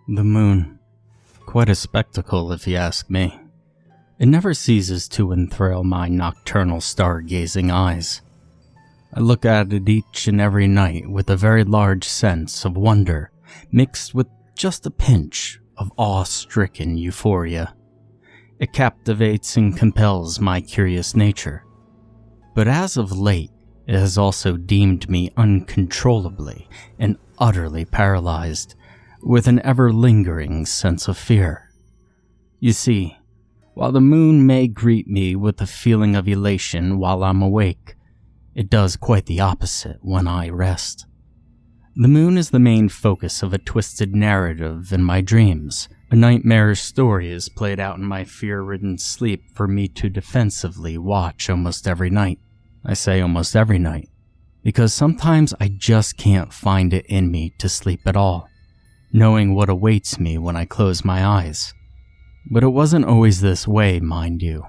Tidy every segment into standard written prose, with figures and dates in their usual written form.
The moon. Quite a spectacle, if you ask me. It never ceases to enthrall my nocturnal stargazing eyes. I look at it each and every night with a very large sense of wonder, mixed with just a pinch of awe-stricken euphoria. It captivates and compels my curious nature. But as of late, it has also deemed me uncontrollably and utterly paralyzed, with an ever-lingering sense of fear. You see, while the moon may greet me with a feeling of elation while I'm awake, it does quite the opposite when I rest. The moon is the main focus of a twisted narrative in my dreams. A nightmarish story is played out in my fear-ridden sleep for me to defensively watch almost every night. I say almost every night, because sometimes I just can't find it in me to sleep at all, knowing what awaits me when I close my eyes. But it wasn't always this way, mind you.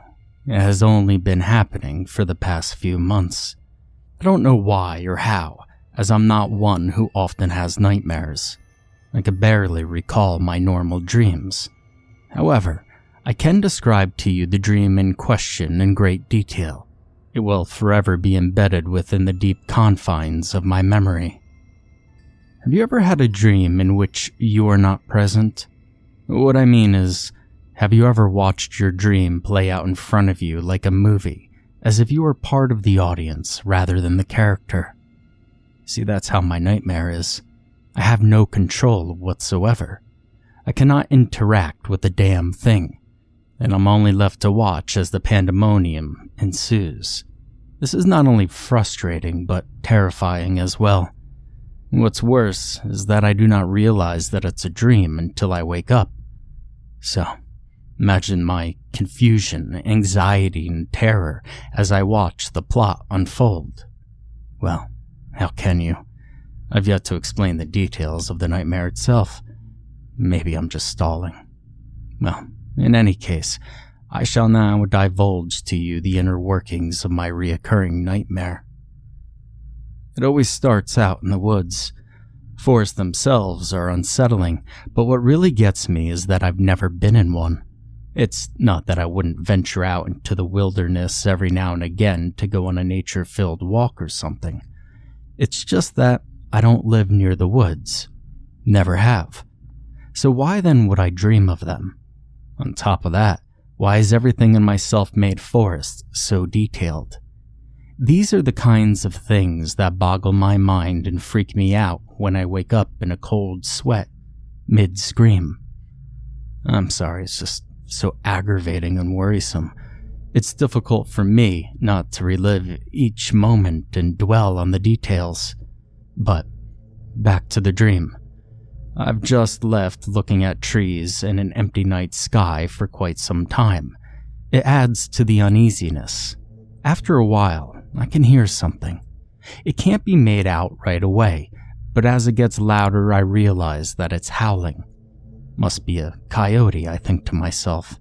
It has only been happening for the past few months. I don't know why or how, as I'm not one who often has nightmares. I can barely recall my normal dreams. However, I can describe to you the dream in question in great detail. It will forever be embedded within the deep confines of my memory. Have you ever had a dream in which you are not present? What I mean is, have you ever watched your dream play out in front of you like a movie, as if you were part of the audience rather than the character? See, that's how my nightmare is. I have no control whatsoever. I cannot interact with the damn thing, and I'm only left to watch as the pandemonium ensues. This is not only frustrating, but terrifying as well. What's worse is that I do not realize that it's a dream until I wake up. So, imagine my confusion, anxiety, and terror as I watch the plot unfold. Well, how can you? I've yet to explain the details of the nightmare itself. Maybe I'm just stalling. Well, in any case, I shall now divulge to you the inner workings of my reoccurring nightmare. It always starts out in the woods. Forests themselves are unsettling, but what really gets me is that I've never been in one. It's not that I wouldn't venture out into the wilderness every now and again to go on a nature-filled walk or something. It's just that I don't live near the woods. Never have. So why then would I dream of them? On top of that, why is everything in my self-made forest so detailed? These are the kinds of things that boggle my mind and freak me out when I wake up in a cold sweat, mid-scream. I'm sorry, it's just so aggravating and worrisome. It's difficult for me not to relive each moment and dwell on the details. But, back to the dream. I've just left looking at trees and an empty night sky for quite some time. It adds to the uneasiness. After a while, I can hear something. It can't be made out right away, but as it gets louder, I realize that it's howling. Must be a coyote, I think to myself.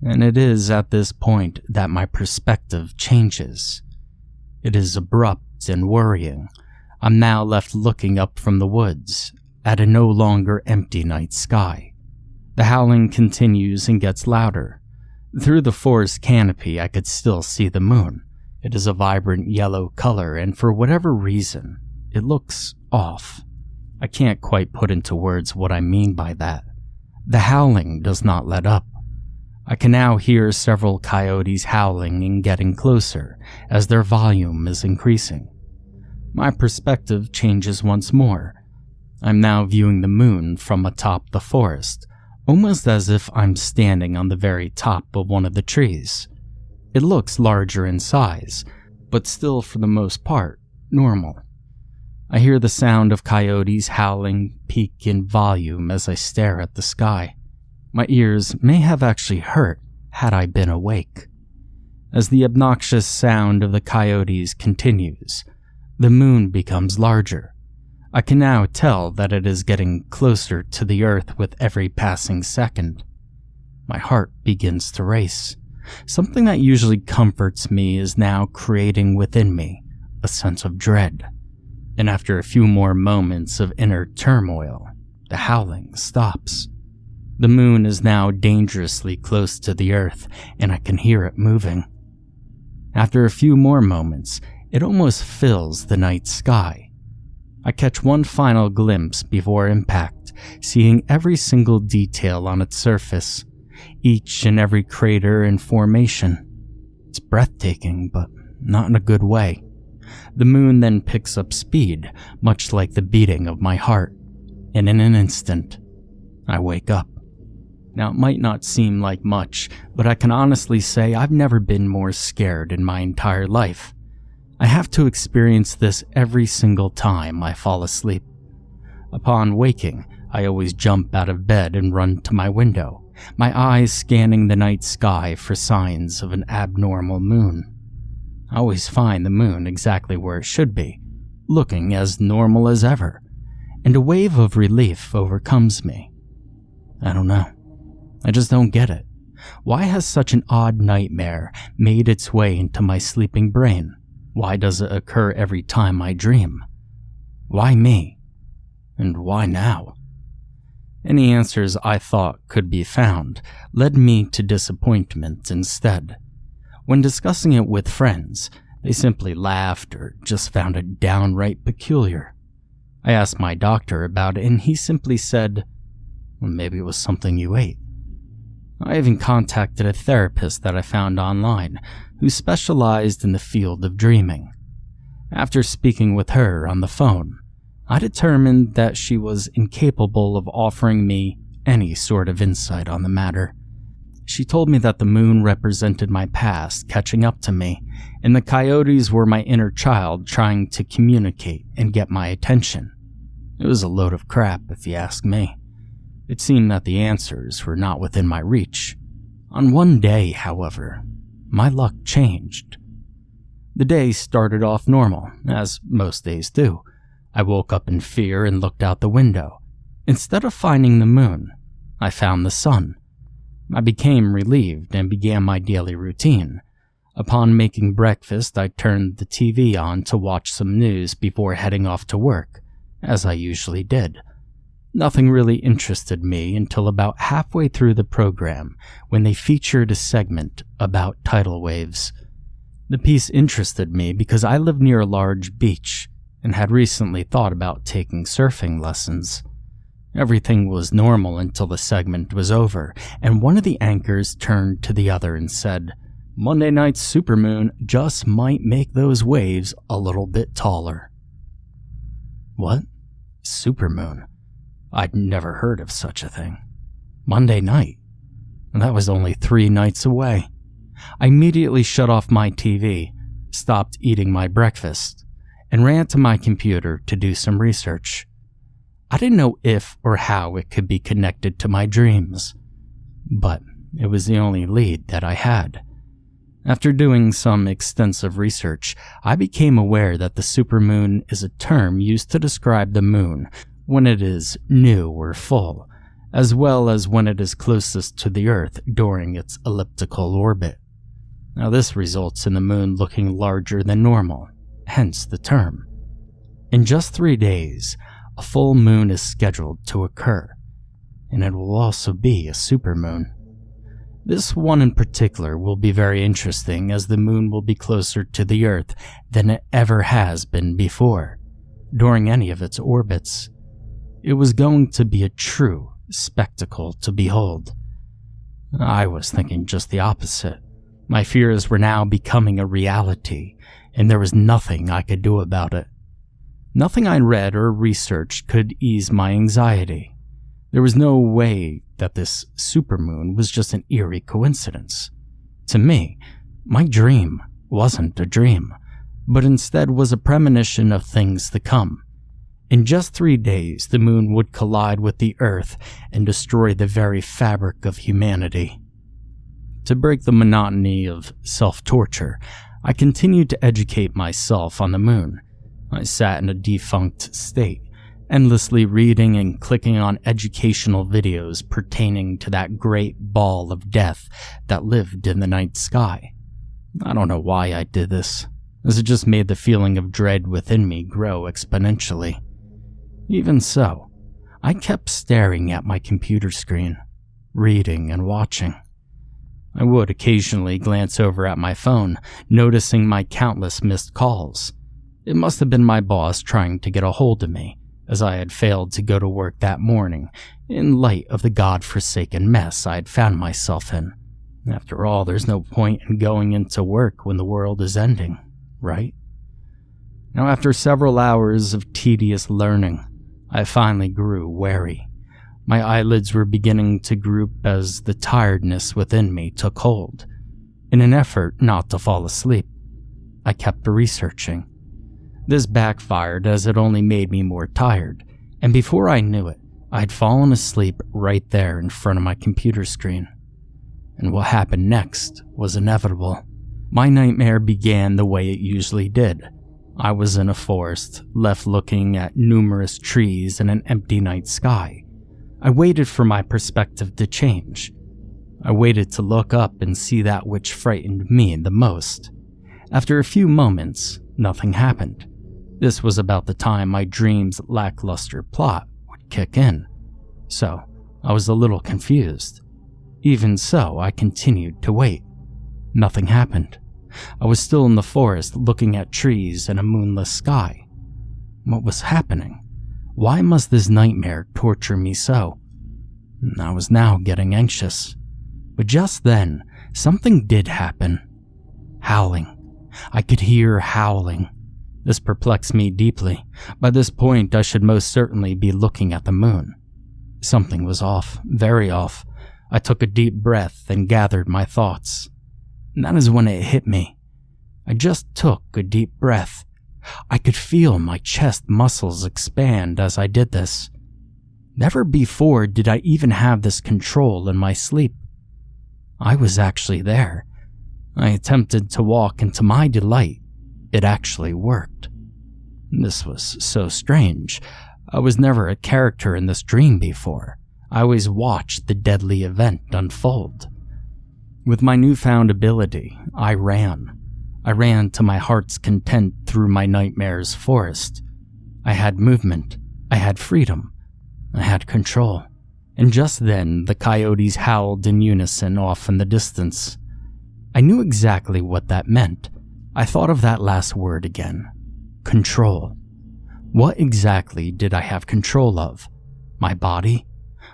And it is at this point that my perspective changes. It is abrupt and worrying. I'm now left looking up from the woods, at a no longer empty night sky. The howling continues and gets louder. Through the forest canopy, I could still see the moon. It is a vibrant yellow color, and for whatever reason, it looks off. I can't quite put into words what I mean by that. The howling does not let up. I can now hear several coyotes howling and getting closer as their volume is increasing. My perspective changes once more. I'm now viewing the moon from atop the forest, almost as if I'm standing on the very top of one of the trees. It looks larger in size, but still for the most part, normal. I hear the sound of coyotes howling peak in volume as I stare at the sky. My ears may have actually hurt had I been awake. As the obnoxious sound of the coyotes continues, the moon becomes larger. I can now tell that it is getting closer to the earth with every passing second. My heart begins to race. Something that usually comforts me is now creating within me a sense of dread. And after a few more moments of inner turmoil, the The howling stops. The moon is now dangerously close to the earth, and I can hear it moving. After a few more moments, it almost fills the night sky. I catch one final glimpse before impact, seeing every single detail on its surface, each and every crater and formation. It's breathtaking, but not in a good way. The moon then picks up speed, much like the beating of my heart, and in an instant, I wake up. Now, it might not seem like much, but I can honestly say I've never been more scared in my entire life. I have to experience this every single time I fall asleep. Upon waking, I always jump out of bed and run to my window, my eyes scanning the night sky for signs of an abnormal moon. I always find the moon exactly where it should be, looking as normal as ever, and a wave of relief overcomes me. I don't know. I just don't get it. Why has such an odd nightmare made its way into my sleeping brain? Why does it occur every time I dream? Why me? And why now? Any answers I thought could be found led me to disappointment instead. When discussing it with friends, they simply laughed or just found it downright peculiar. I asked my doctor about it and he simply said, well, maybe it was something you ate. I even contacted a therapist that I found online who specialized in the field of dreaming. After speaking with her on the phone, I determined that she was incapable of offering me any sort of insight on the matter. She told me that the moon represented my past catching up to me, and the coyotes were my inner child trying to communicate and get my attention. It was a load of crap, if you ask me. It seemed that the answers were not within my reach. On one day, however, my luck changed. The day started off normal, as most days do. I woke up in fear and looked out the window. Instead of finding the moon, I found the sun. I became relieved and began my daily routine. Upon making breakfast, I turned the TV on to watch some news before heading off to work, as I usually did. Nothing really interested me until about halfway through the program when they featured a segment about tidal waves. The piece interested me because I live near a large beach and had recently thought about taking surfing lessons. Everything was normal until the segment was over, and one of the anchors turned to the other and said, Monday night's supermoon just might make those waves a little bit taller. What? Supermoon? I'd never heard of such a thing. Monday night? That was only 3 nights away. I immediately shut off my TV, stopped eating my breakfast, and ran to my computer to do some research. I didn't know if or how it could be connected to my dreams, but it was the only lead that I had. After doing some extensive research, I became aware that the supermoon is a term used to describe the moon when it is new or full, as well as when it is closest to the Earth during its elliptical orbit. Now this results in the moon looking larger than normal, hence the term. In just 3 days, a full moon is scheduled to occur, and it will also be a supermoon. This one in particular will be very interesting as the moon will be closer to the Earth than it ever has been before, during any of its orbits. It was going to be a true spectacle to behold. I was thinking just the opposite. My fears were now becoming a reality, and there was nothing I could do about it. Nothing I read or researched could ease my anxiety. There was no way that this supermoon was just an eerie coincidence. To me, my dream wasn't a dream, but instead was a premonition of things to come. In just 3 days, the moon would collide with the Earth and destroy the very fabric of humanity. To break the monotony of self-torture, I continued to educate myself on the moon. I sat in a defunct state, endlessly reading and clicking on educational videos pertaining to that great ball of death that lived in the night sky. I don't know why I did this, as it just made the feeling of dread within me grow exponentially. Even so, I kept staring at my computer screen, reading and watching. I would occasionally glance over at my phone, noticing my countless missed calls. It must have been my boss trying to get a hold of me, as I had failed to go to work that morning in light of the godforsaken mess I had found myself in. After all, there's no point in going into work when the world is ending, right? Now, after several hours of tedious learning, I finally grew wary. My eyelids were beginning to droop as the tiredness within me took hold. In an effort not to fall asleep, I kept researching. This backfired as it only made me more tired, and before I knew it, I'd fallen asleep right there in front of my computer screen. And what happened next was inevitable. My nightmare began the way it usually did. I was in a forest, left looking at numerous trees and an empty night sky. I waited for my perspective to change. I waited to look up and see that which frightened me the most. After a few moments, nothing happened. This was about the time my dream's lackluster plot would kick in, so I was a little confused. Even so, I continued to wait. Nothing happened. I was still in the forest looking at trees and a moonless sky. What was happening? Why must this nightmare torture me so? I was now getting anxious. But just then, something did happen. Howling. I could hear howling. This perplexed me deeply. By this point, I should most certainly be looking at the moon. Something was off, very off. I took a deep breath and gathered my thoughts. And that is when it hit me. I just took a deep breath. I could feel my chest muscles expand as I did this. Never before did I even have this control in my sleep. I was actually there. I attempted to walk, and to my delight, it actually worked. This was so strange. I was never a character in this dream before. I always watched the deadly event unfold. With my newfound ability, I ran. I ran to my heart's content through my nightmare's forest. I had movement. I had freedom. I had control. And just then, the coyotes howled in unison off in the distance. I knew exactly what that meant. I thought of that last word again. Control. What exactly did I have control of? My body?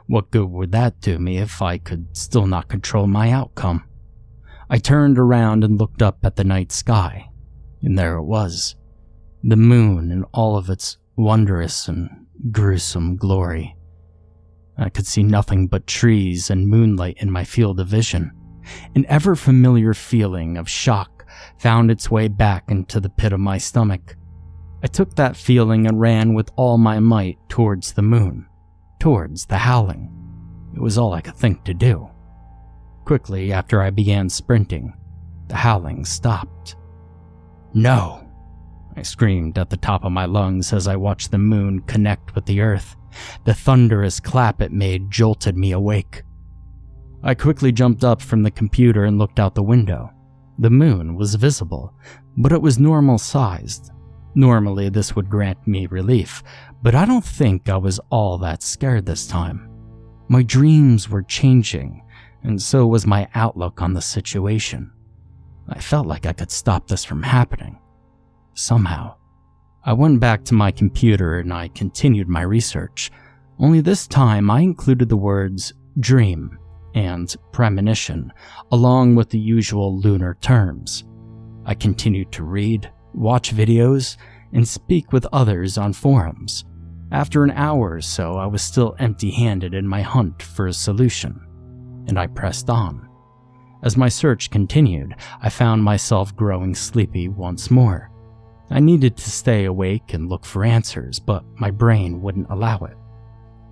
What good would that do me if I could still not control my outcome? I turned around and looked up at the night sky, and there it was. The moon in all of its wondrous and gruesome glory. I could see nothing but trees and moonlight in my field of vision. An ever-familiar feeling of shock found its way back into the pit of my stomach. I took that feeling and ran with all my might towards the moon, towards the howling. It was all I could think to do. Quickly after I began sprinting, the howling stopped. No! I screamed at the top of my lungs as I watched the moon connect with the earth. The thunderous clap it made jolted me awake. I quickly jumped up from the computer and looked out the window. The moon was visible, but it was normal-sized. Normally, this would grant me relief, but I don't think I was all that scared this time. My dreams were changing, and so was my outlook on the situation. I felt like I could stop this from happening. Somehow. I went back to my computer and I continued my research, only this time I included the words dream and premonition, along with the usual lunar terms. I continued to read, watch videos, and speak with others on forums. After an hour or so, I was still empty-handed in my hunt for a solution, and I pressed on. As my search continued, I found myself growing sleepy once more. I needed to stay awake and look for answers, but my brain wouldn't allow it.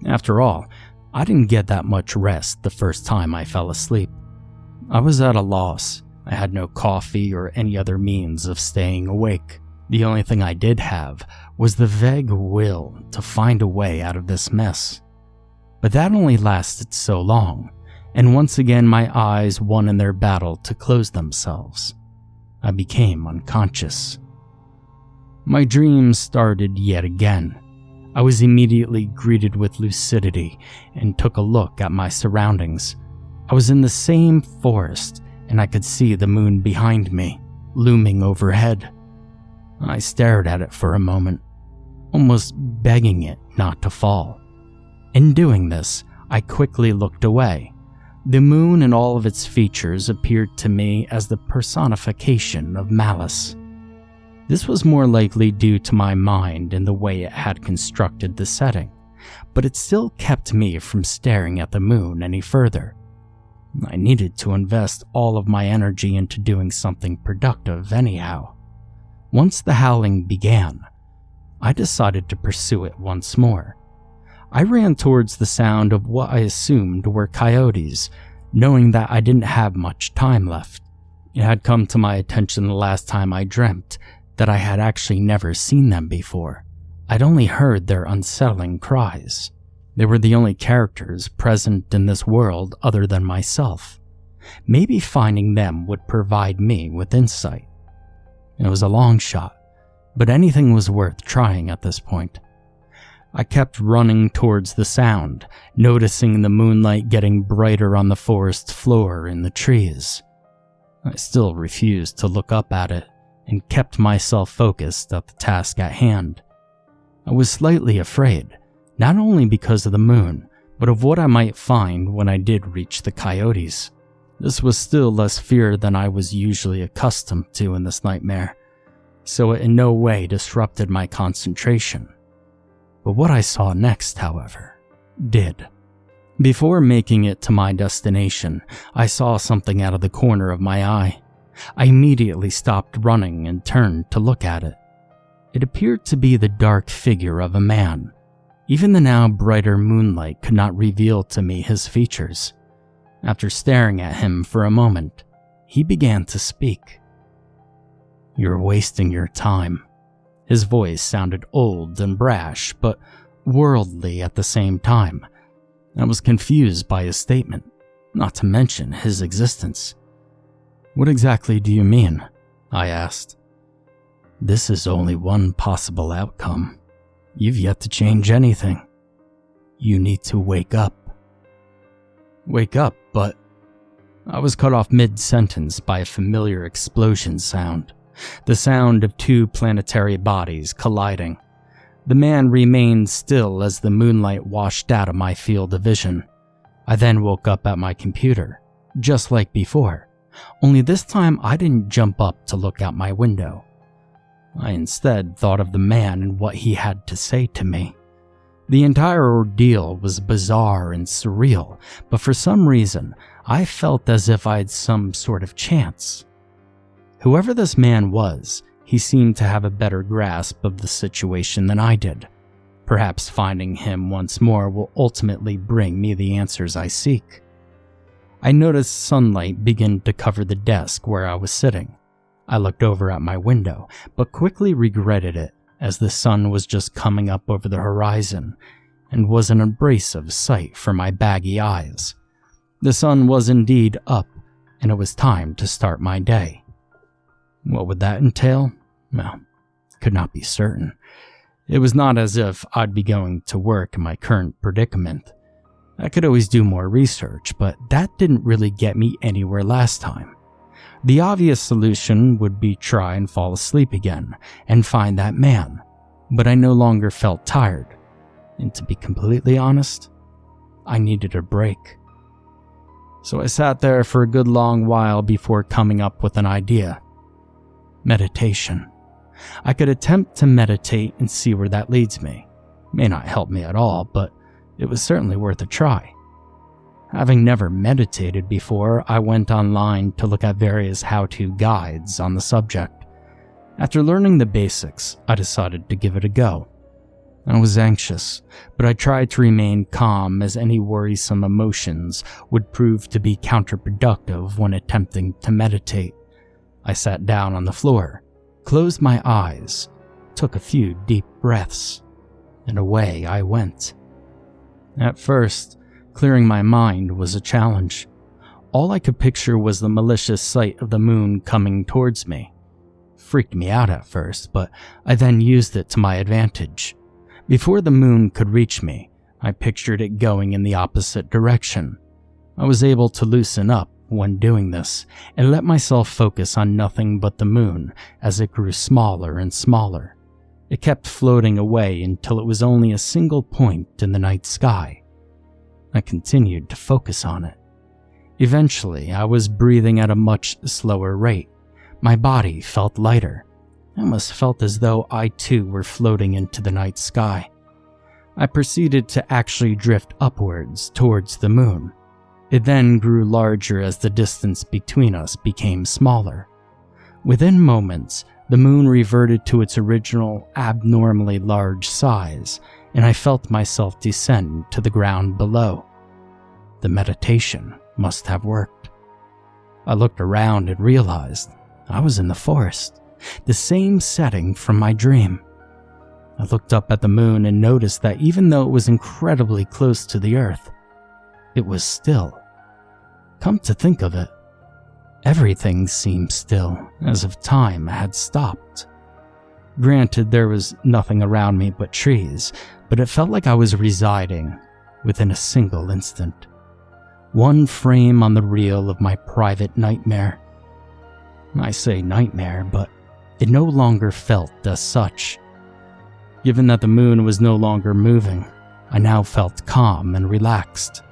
After all, I didn't get that much rest the first time I fell asleep. I was at a loss. I had no coffee or any other means of staying awake. The only thing I did have was the vague will to find a way out of this mess. But that only lasted so long, and once again my eyes won in their battle to close themselves. I became unconscious. My dreams started yet again. I was immediately greeted with lucidity and took a look at my surroundings. I was in the same forest, and I could see the moon behind me, looming overhead. I stared at it for a moment, almost begging it not to fall. In doing this, I quickly looked away. The moon and all of its features appeared to me as the personification of malice. This was more likely due to my mind and the way it had constructed the setting, but it still kept me from staring at the moon any further. I needed to invest all of my energy into doing something productive anyhow. Once the howling began, I decided to pursue it once more. I ran towards the sound of what I assumed were coyotes, knowing that I didn't have much time left. It had come to my attention the last time I dreamt that I had actually never seen them before. I'd only heard their unsettling cries. They were the only characters present in this world other than myself. Maybe finding them would provide me with insight. It was a long shot, but anything was worth trying at this point. I kept running towards the sound, noticing the moonlight getting brighter on the forest floor and the trees. I still refused to look up at it and kept myself focused at the task at hand. I was slightly afraid, not only because of the moon, but of what I might find when I did reach the coyotes. This was still less fear than I was usually accustomed to in this nightmare, so it in no way disrupted my concentration. But what I saw next, however, did. Before making it to my destination, I saw something out of the corner of my eye. I immediately stopped running and turned to look at it. It appeared to be the dark figure of a man. Even the now brighter moonlight could not reveal to me his features. After staring at him for a moment, he began to speak. "You're wasting your time." His voice sounded old and brash, but worldly at the same time. I was confused by his statement, not to mention his existence. "What exactly do you mean?" I asked. "This is only one possible outcome. You've yet to change anything. You need to wake up." "Wake up, but..." I was cut off mid-sentence by a familiar explosion sound. The sound of two planetary bodies colliding. The man remained still as the moonlight washed out of my field of vision. I then woke up at my computer, just like before, only this time I didn't jump up to look out my window. I instead thought of the man and what he had to say to me. The entire ordeal was bizarre and surreal, but for some reason, I felt as if I had some sort of chance. Whoever this man was, he seemed to have a better grasp of the situation than I did. Perhaps finding him once more will ultimately bring me the answers I seek. I noticed sunlight begin to cover the desk where I was sitting. I looked over at my window, but quickly regretted it as the sun was just coming up over the horizon and was an abrasive sight for my baggy eyes. The sun was indeed up, and it was time to start my day. What would that entail? Well, could not be certain. It was not as if I'd be going to work in my current predicament. I could always do more research, but that didn't really get me anywhere last time. The obvious solution would be try and fall asleep again and find that man, but I no longer felt tired, and to be completely honest, I needed a break. So I sat there for a good long while before coming up with an idea. Meditation. I could attempt to meditate and see where that leads me. May not help me at all, but it was certainly worth a try. Having never meditated before, I went online to look at various how-to guides on the subject. After learning the basics, I decided to give it a go. I was anxious, but I tried to remain calm as any worrisome emotions would prove to be counterproductive when attempting to meditate. I sat down on the floor, closed my eyes, took a few deep breaths, and away I went. At first, clearing my mind was a challenge. All I could picture was the malicious sight of the moon coming towards me. Freaked me out at first, but I then used it to my advantage. Before the moon could reach me, I pictured it going in the opposite direction. I was able to loosen up when doing this and let myself focus on nothing but the moon as it grew smaller and smaller. It kept floating away until it was only a single point in the night sky. I continued to focus on it. Eventually, I was breathing at a much slower rate. My body felt lighter. I almost felt as though I too were floating into the night sky. I proceeded to actually drift upwards towards the moon. It then grew larger as the distance between us became smaller. Within moments, the moon reverted to its original abnormally large size, and I felt myself descend to the ground below. The meditation must have worked. I looked around and realized I was in the forest, the same setting from my dream. I looked up at the moon and noticed that even though it was incredibly close to the earth, it was still. Come to think of it, everything seemed still, as if time had stopped. Granted, there was nothing around me but trees, but it felt like I was residing within a single instant. One frame on the reel of my private nightmare. I say nightmare, but it no longer felt as such. Given that the moon was no longer moving, I now felt calm and relaxed.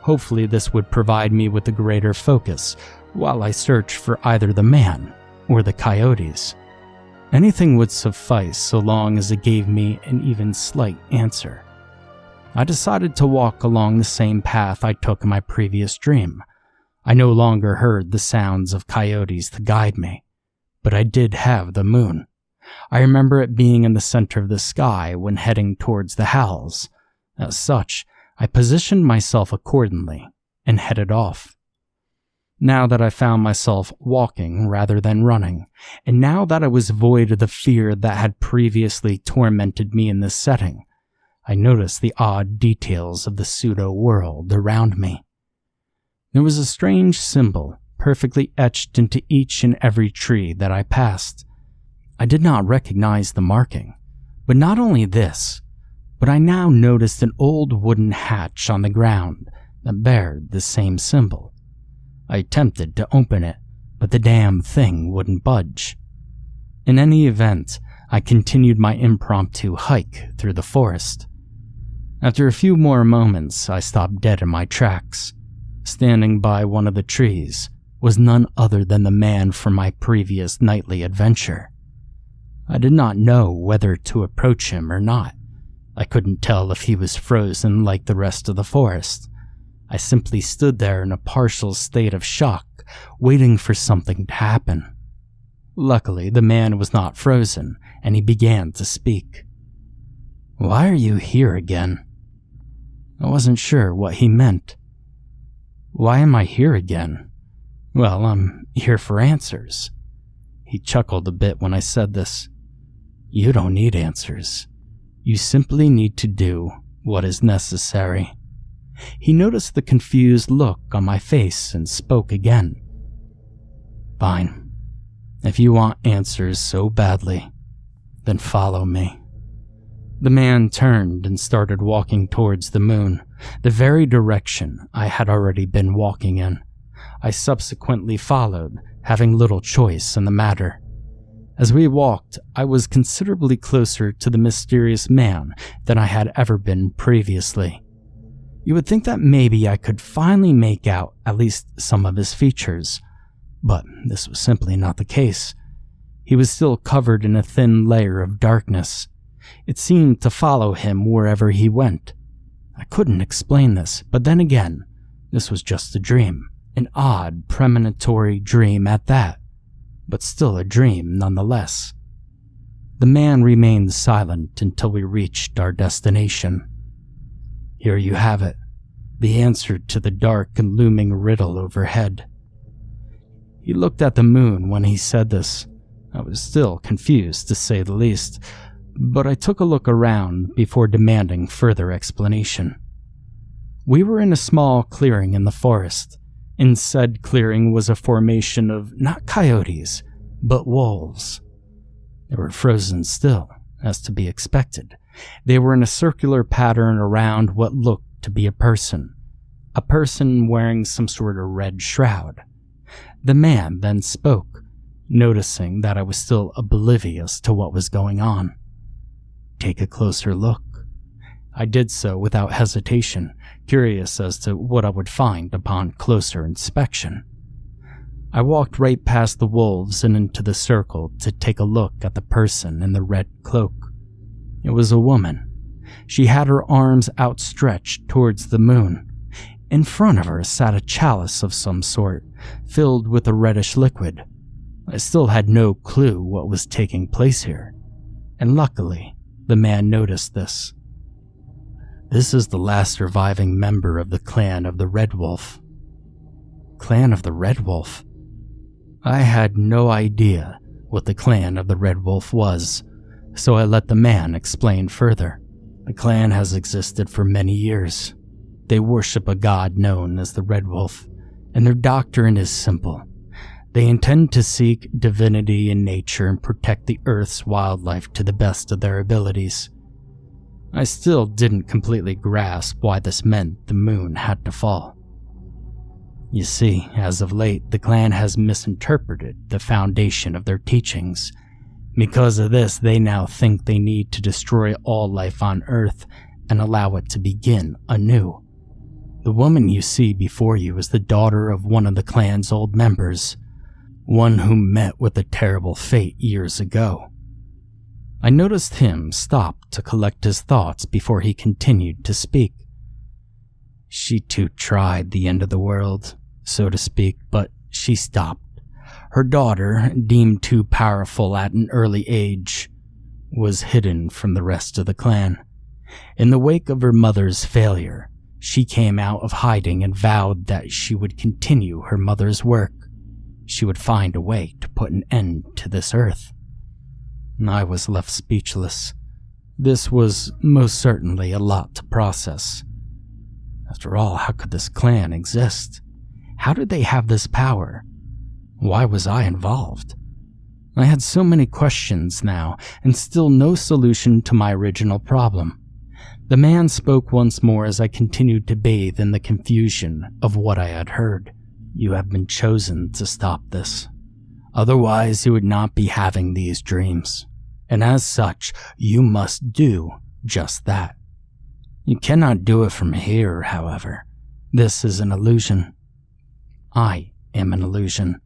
Hopefully this would provide me with a greater focus while I searched for either the man or the coyotes. Anything would suffice so long as it gave me an even slight answer. I decided to walk along the same path I took in my previous dream. I no longer heard the sounds of coyotes to guide me, but I did have the moon. I remember it being in the center of the sky when heading towards the howls. As such, I positioned myself accordingly and headed off. Now that I found myself walking rather than running, and now that I was void of the fear that had previously tormented me in this setting, I noticed the odd details of the pseudo-world around me. There was a strange symbol perfectly etched into each and every tree that I passed. I did not recognize the marking, but not only this, but I now noticed an old wooden hatch on the ground that bared the same symbol. I attempted to open it, but the damn thing wouldn't budge. In any event, I continued my impromptu hike through the forest. After a few more moments, I stopped dead in my tracks. Standing by one of the trees was none other than the man from my previous nightly adventure. I did not know whether to approach him or not. I couldn't tell if he was frozen like the rest of the forest. I simply stood there in a partial state of shock, waiting for something to happen. Luckily, the man was not frozen, and he began to speak. "Why are you here again?" I wasn't sure what he meant. Why am I here again? Well, I'm here for answers. He chuckled a bit when I said this. You don't need answers. You simply need to do what is necessary. He noticed the confused look on my face and spoke again. Fine. If you want answers so badly, then follow me. The man turned and started walking towards the moon, the very direction I had already been walking in. I subsequently followed, having little choice in the matter. As we walked, I was considerably closer to the mysterious man than I had ever been previously. You would think that maybe I could finally make out at least some of his features, but this was simply not the case. He was still covered in a thin layer of darkness. It seemed to follow him wherever he went. I couldn't explain this, but then again, this was just a dream, an odd, premonitory dream at that, but still a dream nonetheless. The man remained silent until we reached our destination. Here you have it, the answer to the dark and looming riddle overhead. He looked at the moon when he said this. I was still confused, to say the least, but I took a look around before demanding further explanation. We were in a small clearing in the forest. In said clearing was a formation of not coyotes, but wolves. They were frozen still, as to be expected, They were in a circular pattern around what looked to be a person wearing some sort of red shroud. The man then spoke, noticing that I was still oblivious to what was going on. "Take a closer look." I did so without hesitation, curious as to what I would find upon closer inspection. I walked right past the wolves and into the circle to take a look at the person in the red cloak. It was a woman. She had her arms outstretched towards the moon. In front of her sat a chalice of some sort, filled with a reddish liquid. I still had no clue what was taking place here, and luckily, the man noticed this. "This is the last surviving member of the clan of the Red Wolf." Clan of the Red Wolf? I had no idea what the clan of the Red Wolf was, so I let the man explain further. The clan has existed for many years. They worship a god known as the Red Wolf, and their doctrine is simple. They intend to seek divinity in nature and protect the Earth's wildlife to the best of their abilities. I still didn't completely grasp why this meant the moon had to fall. You see, as of late, the clan has misinterpreted the foundation of their teachings. Because of this, they now think they need to destroy all life on Earth and allow it to begin anew. The woman you see before you is the daughter of one of the clan's old members, one who met with a terrible fate years ago. I noticed him stop to collect his thoughts before he continued to speak. She too tried the end of the world, so to speak, but she stopped. Her daughter, deemed too powerful at an early age, was hidden from the rest of the clan. In the wake of her mother's failure, she came out of hiding and vowed that she would continue her mother's work. She would find a way to put an end to this earth. I was left speechless. This was most certainly a lot to process. After all, how could this clan exist? How did they have this power? Why was I involved? I had so many questions now, and still no solution to my original problem. The man spoke once more as I continued to bathe in the confusion of what I had heard. "You have been chosen to stop this. Otherwise, you would not be having these dreams. And as such, you must do just that. You cannot do it from here, however. This is an illusion. I am an illusion.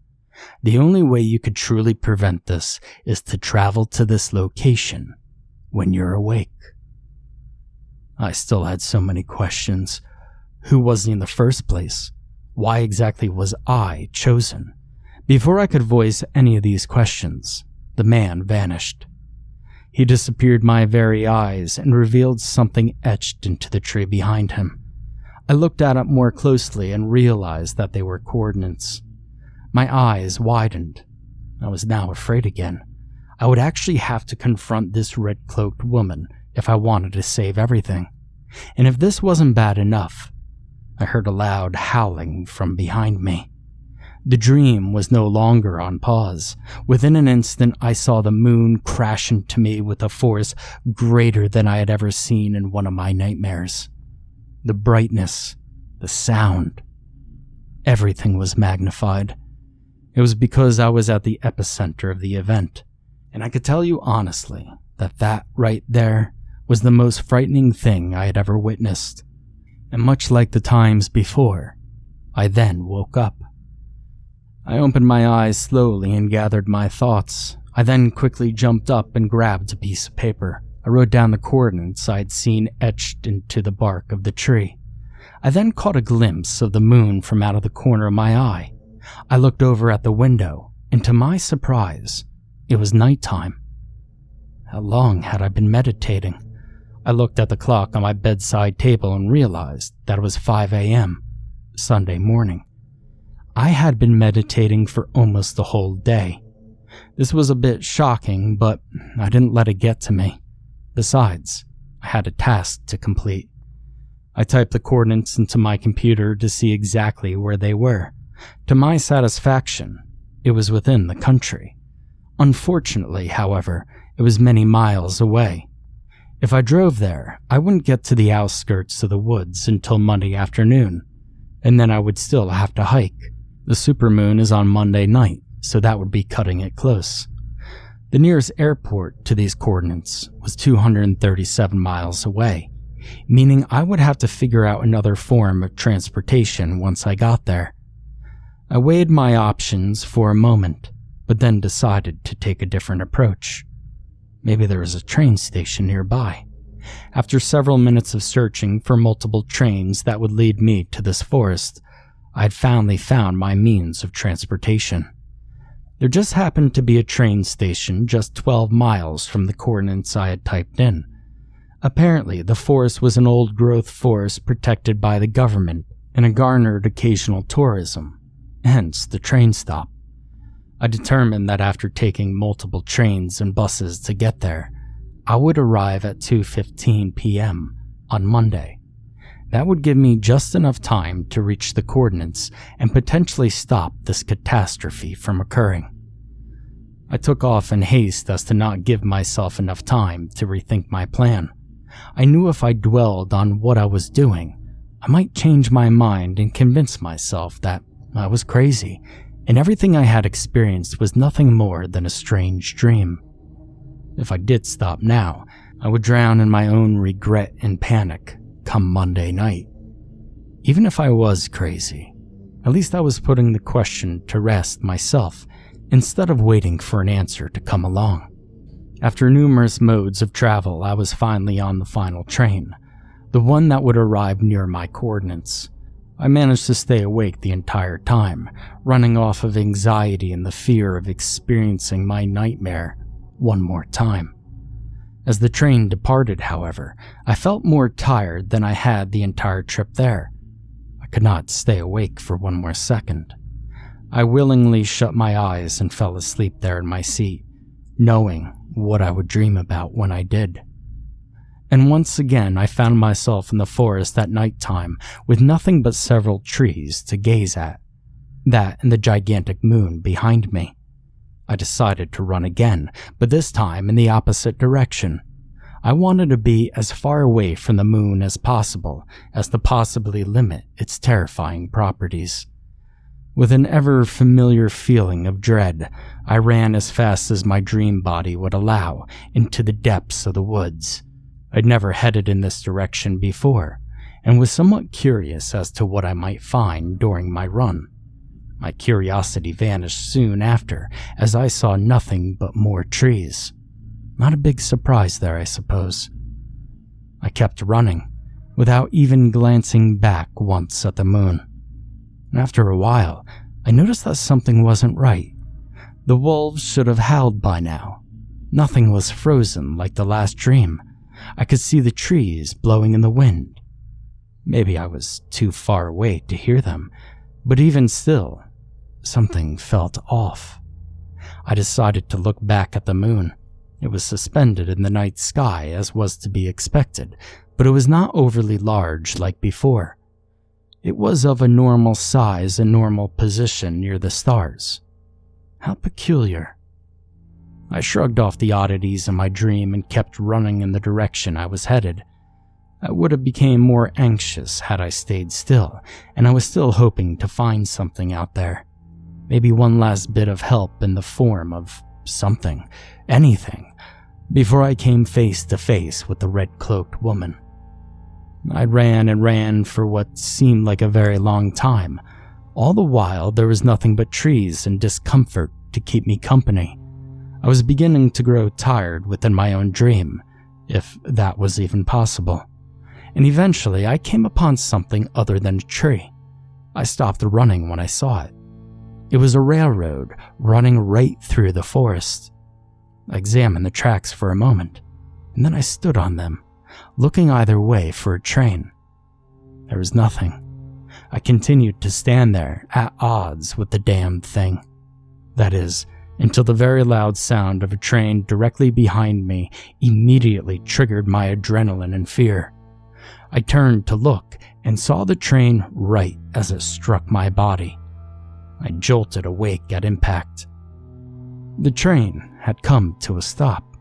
The only way you could truly prevent this is to travel to this location when you're awake." I still had so many questions. Who was he in the first place? Why exactly was I chosen? Before I could voice any of these questions, the man vanished. He disappeared my very eyes and revealed something etched into the tree behind him. I looked at it more closely and realized that they were coordinates. My eyes widened. I was now afraid again. I would actually have to confront this red-cloaked woman if I wanted to save everything. And if this wasn't bad enough, I heard a loud howling from behind me. The dream was no longer on pause. Within an instant, I saw the moon crash into me with a force greater than I had ever seen in one of my nightmares. The brightness, the sound, everything was magnified. It was because I was at the epicenter of the event, and I could tell you honestly that right there was the most frightening thing I had ever witnessed. And much like the times before, I then woke up. I opened my eyes slowly and gathered my thoughts. I then quickly jumped up and grabbed a piece of paper. I wrote down the coordinates I had seen etched into the bark of the tree. I then caught a glimpse of the moon from out of the corner of my eye. I looked over at the window, and to my surprise, it was nighttime. How long had I been meditating? I looked at the clock on my bedside table and realized that it was 5 a.m., Sunday morning. I had been meditating for almost the whole day. This was a bit shocking, but I didn't let it get to me. Besides, I had a task to complete. I typed the coordinates into my computer to see exactly where they were. To my satisfaction, it was within the country. Unfortunately, however, it was many miles away. If I drove there, I wouldn't get to the outskirts of the woods until Monday afternoon, and then I would still have to hike. The supermoon is on Monday night, so that would be cutting it close. The nearest airport to these coordinates was 237 miles away, meaning I would have to figure out another form of transportation once I got there. I weighed my options for a moment, but then decided to take a different approach. Maybe there was a train station nearby. After several minutes of searching for multiple trains that would lead me to this forest, I had finally found my means of transportation. There just happened to be a train station just 12 miles from the coordinates I had typed in. Apparently, the forest was an old-growth forest protected by the government and it garnered occasional tourism, hence the train stop. I determined that after taking multiple trains and buses to get there, I would arrive at 2:15 p.m. on Monday. That would give me just enough time to reach the coordinates and potentially stop this catastrophe from occurring. I took off in haste as to not give myself enough time to rethink my plan. I knew if I dwelled on what I was doing, I might change my mind and convince myself that I was crazy, and everything I had experienced was nothing more than a strange dream. If I did stop now, I would drown in my own regret and panic come Monday night. Even if I was crazy, at least I was putting the question to rest myself instead of waiting for an answer to come along. After numerous modes of travel, I was finally on the final train, the one that would arrive near my coordinates. I managed to stay awake the entire time, running off of anxiety and the fear of experiencing my nightmare one more time. As the train departed, however, I felt more tired than I had the entire trip there. I could not stay awake for one more second. I willingly shut my eyes and fell asleep there in my seat, knowing what I would dream about when I did. And once again I found myself in the forest at nighttime with nothing but several trees to gaze at, that and the gigantic moon behind me. I decided to run again, but this time in the opposite direction. I wanted to be as far away from the moon as possible as to possibly limit its terrifying properties. With an ever-familiar feeling of dread, I ran as fast as my dream body would allow into the depths of the woods. I'd never headed in this direction before, and was somewhat curious as to what I might find during my run. My curiosity vanished soon after, as I saw nothing but more trees. Not a big surprise there, I suppose. I kept running, without even glancing back once at the moon. And after a while, I noticed that something wasn't right. The wolves should have howled by now. Nothing was frozen like the last dream. I could see the trees blowing in the wind. Maybe I was too far away to hear them, but even still, something felt off. I decided to look back at the moon. It was suspended in the night sky as was to be expected, but it was not overly large like before. It was of a normal size and normal position near the stars. How peculiar. I shrugged off the oddities in my dream and kept running in the direction I was headed. I would have become more anxious had I stayed still, and I was still hoping to find something out there. Maybe one last bit of help in the form of something, anything, before I came face to face with the red-cloaked woman. I ran and ran for what seemed like a very long time. All the while, there was nothing but trees and discomfort to keep me company. I was beginning to grow tired within my own dream, if that was even possible. And eventually, I came upon something other than a tree. I stopped running when I saw it. It was a railroad running right through the forest. I examined the tracks for a moment, and then I stood on them, looking either way for a train. There was nothing. I continued to stand there, at odds with the damned thing. That is, until the very loud sound of a train directly behind me immediately triggered my adrenaline and fear. I turned to look and saw the train right as it struck my body. I jolted awake at impact. The train had come to a stop.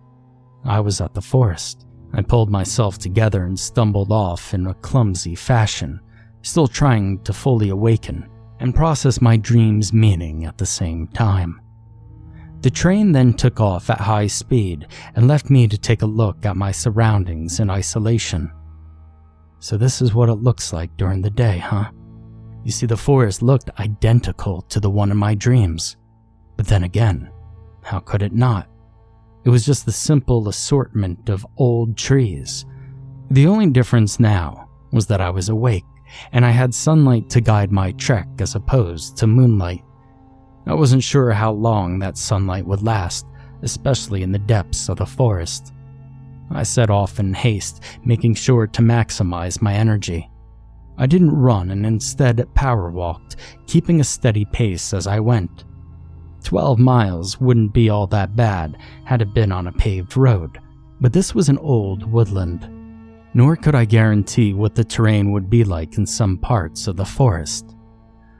I was at the forest. I pulled myself together and stumbled off in a clumsy fashion, still trying to fully awaken and process my dream's meaning at the same time. The train then took off at high speed and left me to take a look at my surroundings in isolation. So this is what it looks like during the day, huh? You see, the forest looked identical to the one in my dreams. But then again, how could it not? It was just the simple assortment of old trees. The only difference now was that I was awake, and I had sunlight to guide my trek as opposed to moonlight. I wasn't sure how long that sunlight would last, especially in the depths of the forest. I set off in haste, making sure to maximize my energy. I didn't run and instead power walked, keeping a steady pace as I went. 12 miles wouldn't be all that bad had it been on a paved road, but this was an old woodland. Nor could I guarantee what the terrain would be like in some parts of the forest.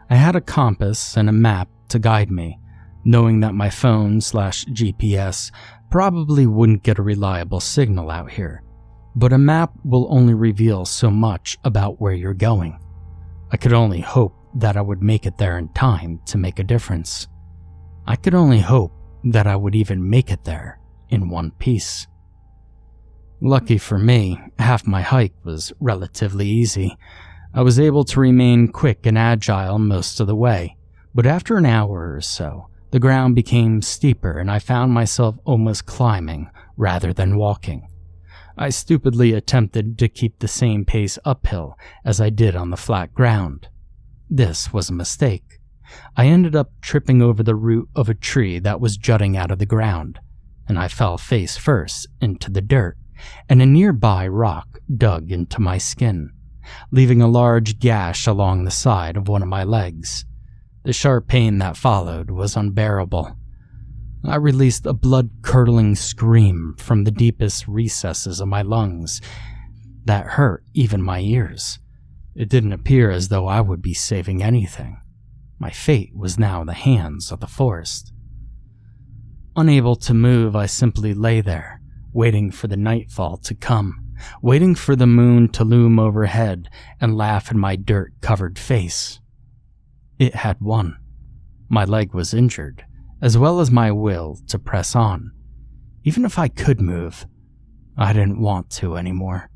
I had a compass and a map to guide me, knowing that my phone/GPS probably wouldn't get a reliable signal out here, but a map will only reveal so much about where you're going. I could only hope that I would make it there in time to make a difference. I could only hope that I would even make it there in one piece. Lucky for me, half my hike was relatively easy. I was able to remain quick and agile most of the way, but after an hour or so, the ground became steeper and I found myself almost climbing rather than walking. I stupidly attempted to keep the same pace uphill as I did on the flat ground. This was a mistake. I ended up tripping over the root of a tree that was jutting out of the ground, and I fell face first into the dirt, and a nearby rock dug into my skin, leaving a large gash along the side of one of my legs. The sharp pain that followed was unbearable. I released a blood-curdling scream from the deepest recesses of my lungs that hurt even my ears. It didn't appear as though I would be saving anything. My fate was now in the hands of the forest. Unable to move, I simply lay there, waiting for the nightfall to come, waiting for the moon to loom overhead and laugh in my dirt-covered face. It had won. My leg was injured, as well as my will to press on. Even if I could move, I didn't want to anymore.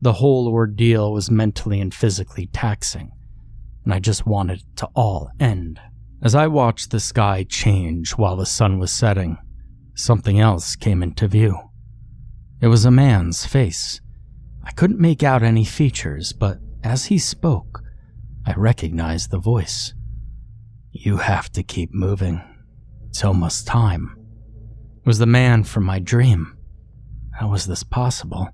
The whole ordeal was mentally and physically taxing, and I just wanted it to all end. As I watched the sky change while the sun was setting, something else came into view. It was a man's face. I couldn't make out any features, but as he spoke, I recognized the voice. "You have to keep moving. It's almost time." It was the man from my dream. How was this possible?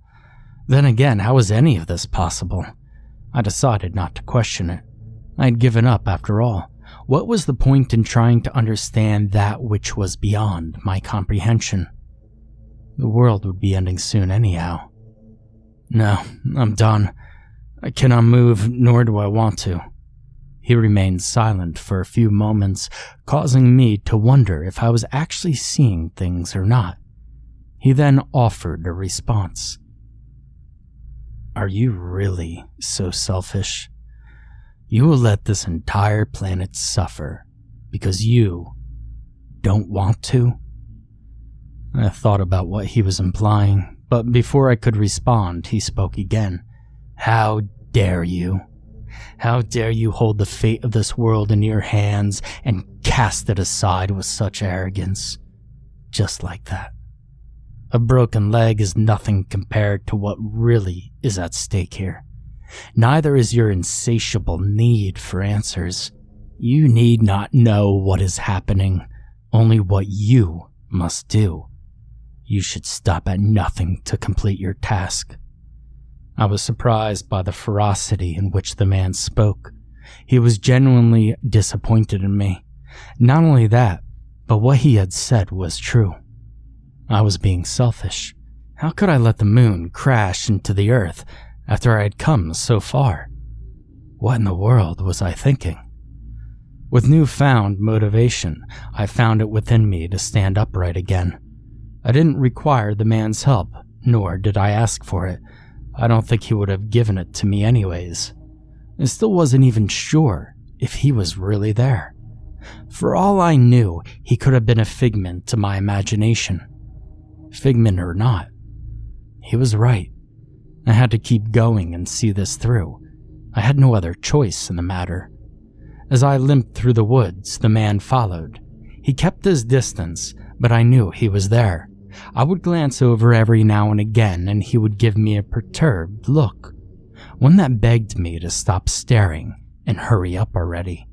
Then again, how was any of this possible? I decided not to question it. I had given up after all. What was the point in trying to understand that which was beyond my comprehension? The world would be ending soon anyhow. No, I'm done. I cannot move, nor do I want to. He remained silent for a few moments, causing me to wonder if I was actually seeing things or not. He then offered a response. "Are you really so selfish? You will let this entire planet suffer because you don't want to?" I thought about what he was implying, but before I could respond, he spoke again. "How dare you? How dare you hold the fate of this world in your hands and cast it aside with such arrogance? Just like that. A broken leg is nothing compared to what really is at stake here. Neither is your insatiable need for answers. You need not know what is happening, only what you must do. You should stop at nothing to complete your task." I was surprised by the ferocity in which the man spoke. He was genuinely disappointed in me. Not only that, but what he had said was true. I was being selfish. How could I let the moon crash into the earth after I had come so far? What in the world was I thinking? With newfound motivation, I found it within me to stand upright again. I didn't require the man's help, nor did I ask for it. I don't think he would have given it to me anyways. I still wasn't even sure if he was really there. For all I knew, he could have been a figment of my imagination. Figment or not, he was right. I had to keep going and see this through. I had no other choice in the matter. As I limped through the woods, the man followed. He kept his distance, but I knew he was there. I would glance over every now and again, and he would give me a perturbed look, one that begged me to stop staring and hurry up already.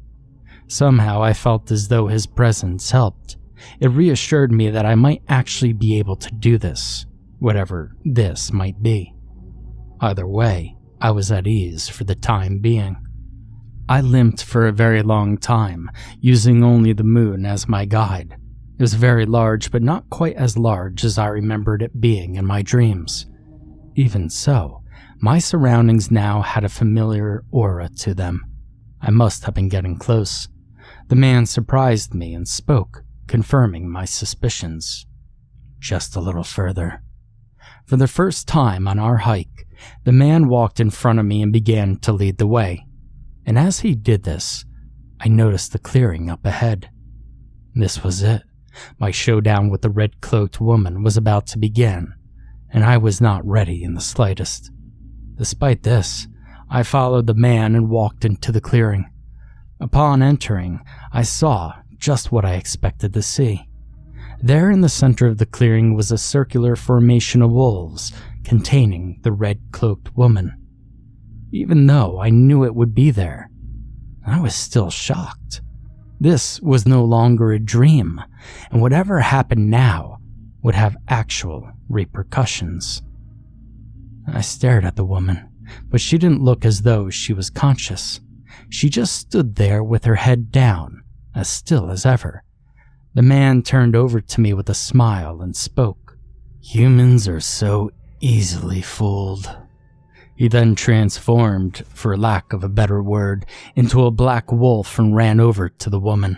Somehow I felt as though his presence helped. It reassured me that I might actually be able to do this, whatever this might be. Either way, I was at ease for the time being. I limped for a very long time, using only the moon as my guide. It was very large, but not quite as large as I remembered it being in my dreams. Even so, my surroundings now had a familiar aura to them. I must have been getting close. The man surprised me and spoke, confirming my suspicions. Just a little further. For the first time on our hike, the man walked in front of me and began to lead the way. And as he did this, I noticed the clearing up ahead. This was it. My showdown with the red-cloaked woman was about to begin, and I was not ready in the slightest. Despite this, I followed the man and walked into the clearing. Upon entering, I saw just what I expected to see. There in the center of the clearing was a circular formation of wolves containing the red-cloaked woman. Even though I knew it would be there, I was still shocked. This was no longer a dream, and whatever happened now would have actual repercussions. I stared at the woman, but she didn't look as though she was conscious. She just stood there with her head down, as still as ever. The man turned over to me with a smile and spoke. "Humans are so easily fooled." He then transformed, for lack of a better word, into a black wolf and ran over to the woman.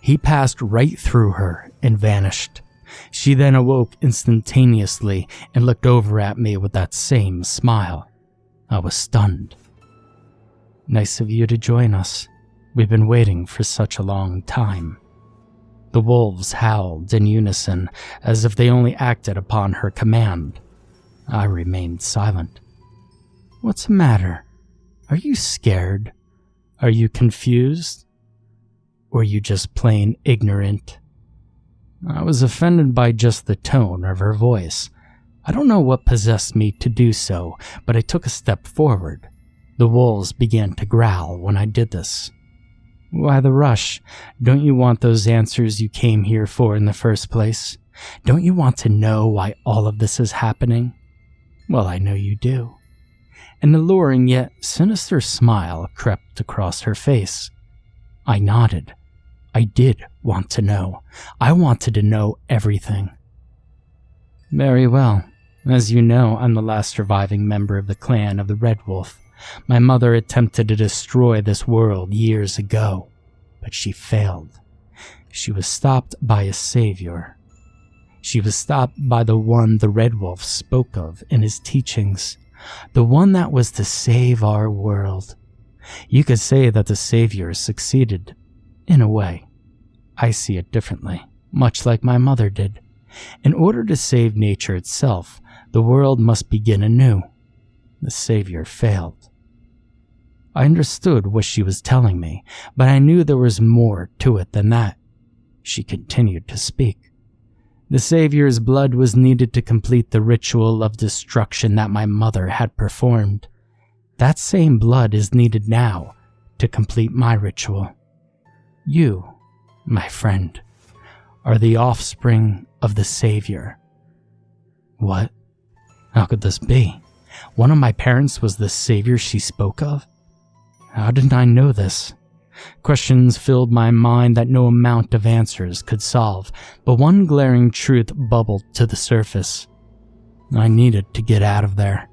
He passed right through her and vanished. She then awoke instantaneously and looked over at me with that same smile. I was stunned. "Nice of you to join us. We've been waiting for such a long time." The wolves howled in unison, as if they only acted upon her command. I remained silent. "What's the matter? Are you scared? Are you confused? Or are you just plain ignorant?" I was offended by just the tone of her voice. I don't know what possessed me to do so, but I took a step forward. The wolves began to growl when I did this. "Why the rush? Don't you want those answers you came here for in the first place? Don't you want to know why all of this is happening? Well, I know you do." An alluring yet sinister smile crept across her face. I nodded. I did want to know. I wanted to know everything. "Very well. As you know, I'm the last surviving member of the clan of the Red Wolf. My mother attempted to destroy this world years ago, but she failed. She was stopped by a savior. She was stopped by the one the Red Wolf spoke of in his teachings, the one that was to save our world. You could say that the savior succeeded, in a way. I see it differently, much like my mother did. In order to save nature itself, the world must begin anew. The savior failed." I understood what she was telling me, but I knew there was more to it than that. She continued to speak. "The savior's blood was needed to complete the ritual of destruction that my mother had performed. That same blood is needed now to complete my ritual. You, my friend, are the offspring of the savior." What? How could this be? One of my parents was the savior she spoke of? How did I know this? Questions filled my mind that no amount of answers could solve, but one glaring truth bubbled to the surface. I needed to get out of there.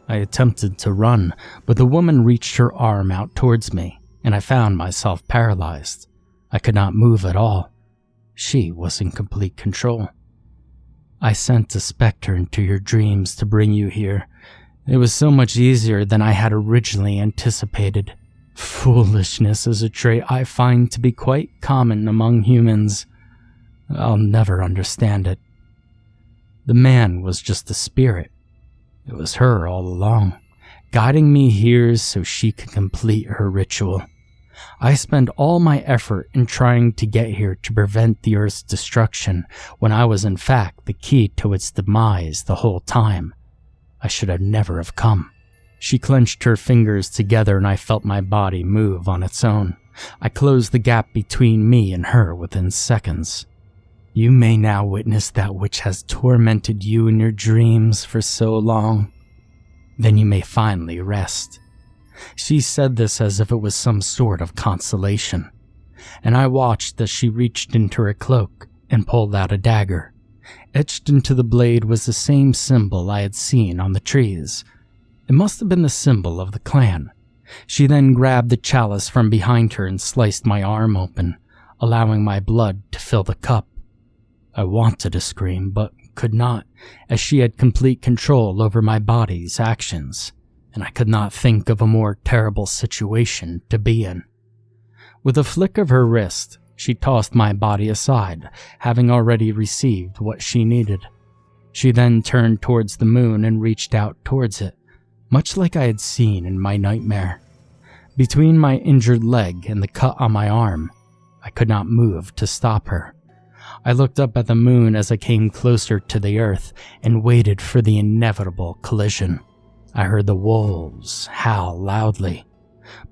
I attempted to run, but the woman reached her arm out towards me, and I found myself paralyzed. I could not move at all. She was in complete control. I sent a specter into your dreams to bring you here. It was so much easier than I had originally anticipated. Foolishness is a trait I find to be quite common among humans. I'll never understand it. The man was just a spirit. It was her all along, guiding me here so she could complete her ritual. I spent all my effort in trying to get here to prevent the Earth's destruction when I was in fact the key to its demise the whole time. I should have never have come. She clenched her fingers together and I felt my body move on its own. I closed the gap between me and her within seconds. You may now witness that which has tormented you in your dreams for so long. Then you may finally rest. She said this as if it was some sort of consolation, and I watched as she reached into her cloak and pulled out a dagger. Etched into the blade was the same symbol I had seen on the trees. It must have been the symbol of the clan. She then grabbed the chalice from behind her and sliced my arm open, allowing my blood to fill the cup. I wanted to scream, but could not, as she had complete control over my body's actions, and I could not think of a more terrible situation to be in. With a flick of her wrist, she tossed my body aside, having already received what she needed. She then turned towards the moon and reached out towards it, much like I had seen in my nightmare. Between my injured leg and the cut on my arm, I could not move to stop her. I looked up at the moon as I came closer to the earth and waited for the inevitable collision. I heard the wolves howl loudly,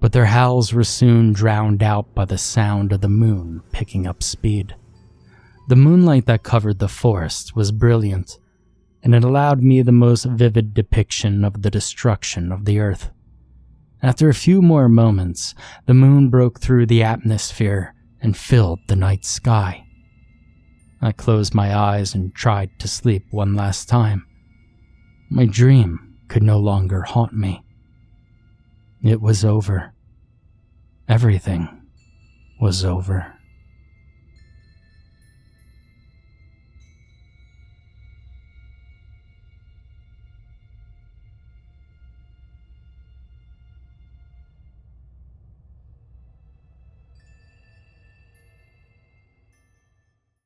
but their howls were soon drowned out by the sound of the moon picking up speed. The moonlight that covered the forest was brilliant, and it allowed me the most vivid depiction of the destruction of the earth. After a few more moments, the moon broke through the atmosphere and filled the night sky. I closed my eyes and tried to sleep one last time. My dream could no longer haunt me. It was over. Everything was over.